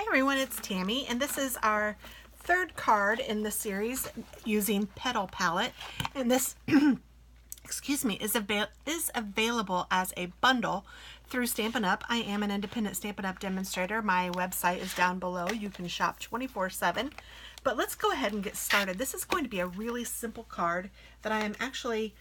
Hi everyone, it's Tammy, and this is our third card in the series using Petal palette, and this excuse me, is available as a bundle through Stampin' Up. I am an independent Stampin' Up demonstrator. My website is down below. You can shop 24/7. But let's go ahead and get started. This is going to be a really simple card that I am actually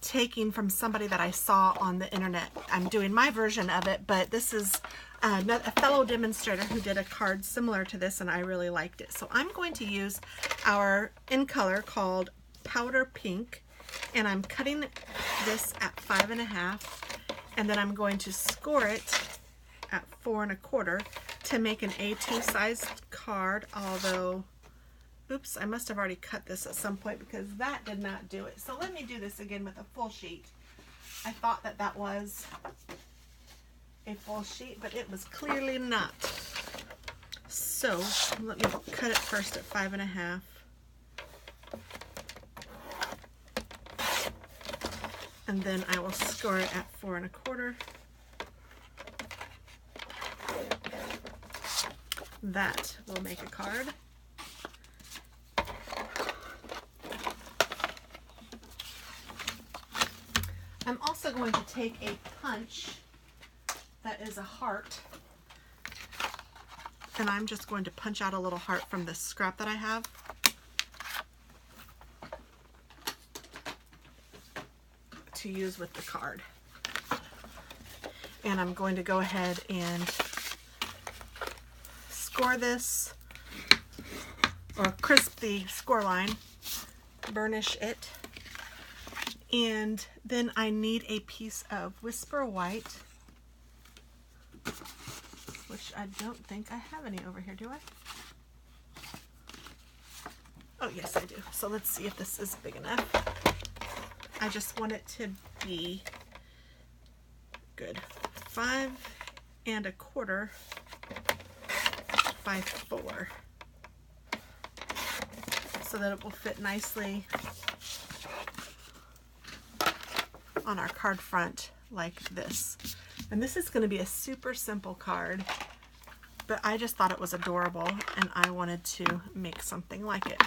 taking from somebody that I saw on the internet. I'm doing my version of it, but this is a fellow demonstrator who did a card similar to this, and I really liked it. So I'm going to use our in color called Powder Pink, and I'm cutting this at 5 1/2, and then I'm going to score it at 4 1/4 to make an A2 sized card, although oops, I must have already cut this at some point because that did not do it. So let me do this again with a full sheet. I thought that that was a full sheet, but it was clearly not. So let me cut it first at 5 1/2. And then I will score it at 4 1/4. That will make a card. I'm also going to take a punch that is a heart, and I'm just going to punch out a little heart from this scrap that I have. To use with the card. And I'm going to go ahead and score this, or crisp the score line, burnish it. And then I need a piece of Whisper White, which I don't think I have any over here, do I? Oh yes, I do. So let's see if this is big enough. I just want it to be good. 5 1/4 by 4, so that it will fit nicely on our card front like this. And this is going to be a super simple card, but I just thought it was adorable and I wanted to make something like it.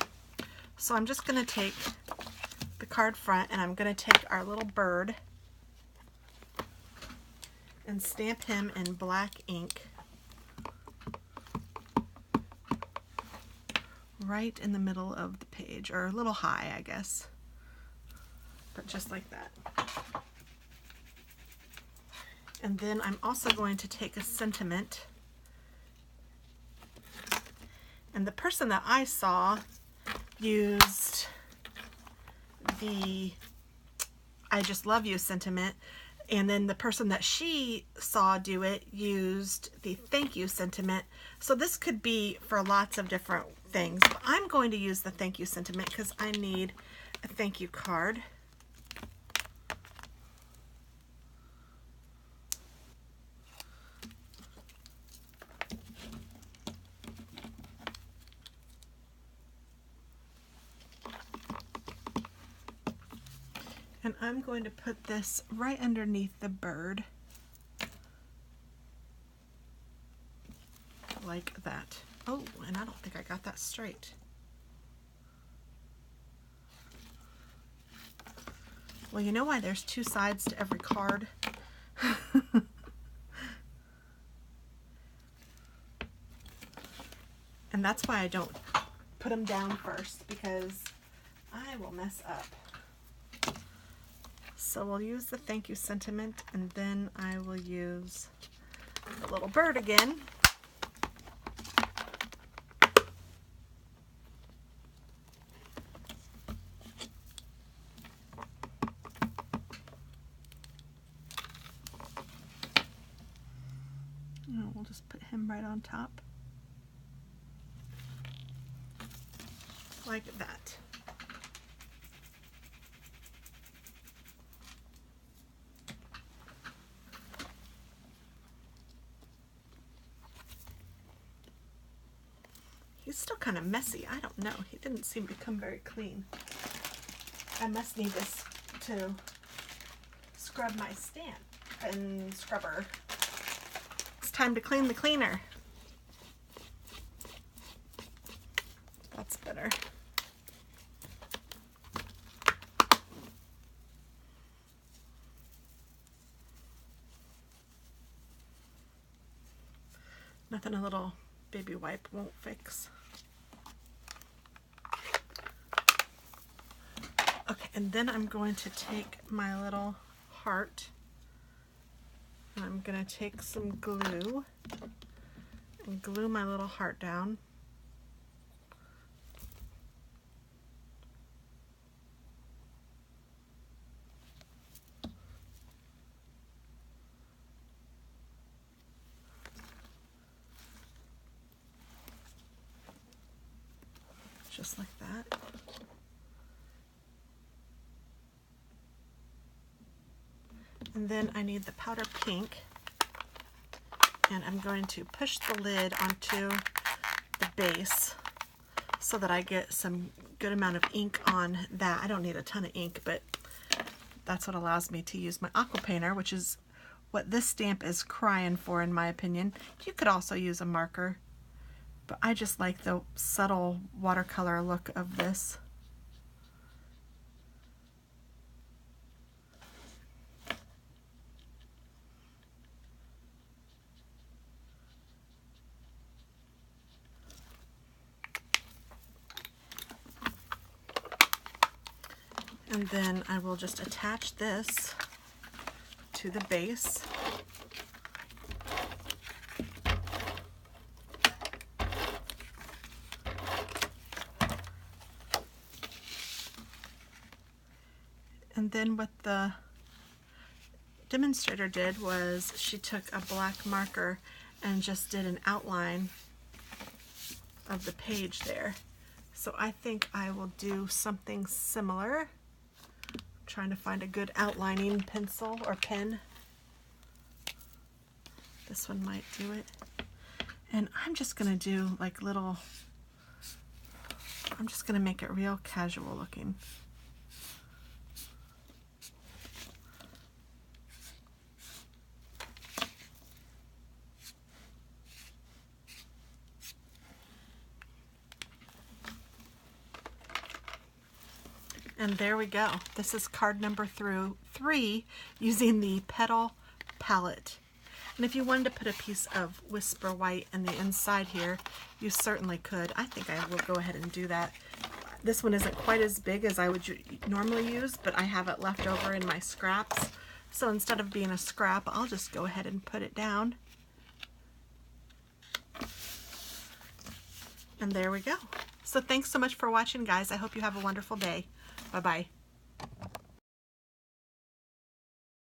So I'm just going to take the card front and I'm going to take our little bird and stamp him in black ink right in the middle of the page, or a little high, I guess, but just like that. And then I'm also going to take a sentiment, and the person that I saw used the I Just Love You sentiment, and then the person that she saw do it used the Thank You sentiment. So this could be for lots of different things, but I'm going to use the Thank You sentiment because I need a thank you card. And I'm going to put this right underneath the bird, like that. Oh, and I don't think I got that straight. Well, you know why there's 2 sides to every card? And that's why I don't put them down first, because I will mess up. So we'll use the thank you sentiment, and then I will use the little bird again. And we'll just put him right on top, like that. He's still kind of messy. I don't know. He didn't seem to come very clean. I must need this to scrub my stamp and scrubber. It's time to clean the cleaner. That's better. Nothing a little baby wipe won't fix. Okay, and then I'm going to take my little heart, and I'm going to take some glue and glue my little heart down. Just like that. And then I need the powder pink, and I'm going to push the lid onto the base so that I get some good amount of ink on that. I don't need a ton of ink, but that's what allows me to use my aqua painter, which is what this stamp is crying for, in my opinion. You could also use a marker, but I just like the subtle watercolor look of this. And then I will just attach this to the base. And then what the demonstrator did was she took a black marker and just did an outline of the page there. So I think I will do something similar. I'm trying to find a good outlining pencil or pen. This one might do it. And I'm just gonna do like little, I'm just gonna make it real casual looking. And there we go. This is card number 3 using the Petal palette. And if you wanted to put a piece of Whisper White in the inside here, you certainly could. I think I will go ahead and do that. This one isn't quite as big as I would normally use, but I have it left over in my scraps. So instead of being a scrap, I'll just go ahead and put it down. And there we go. So thanks so much for watching, guys. I hope you have a wonderful day. Bye-bye.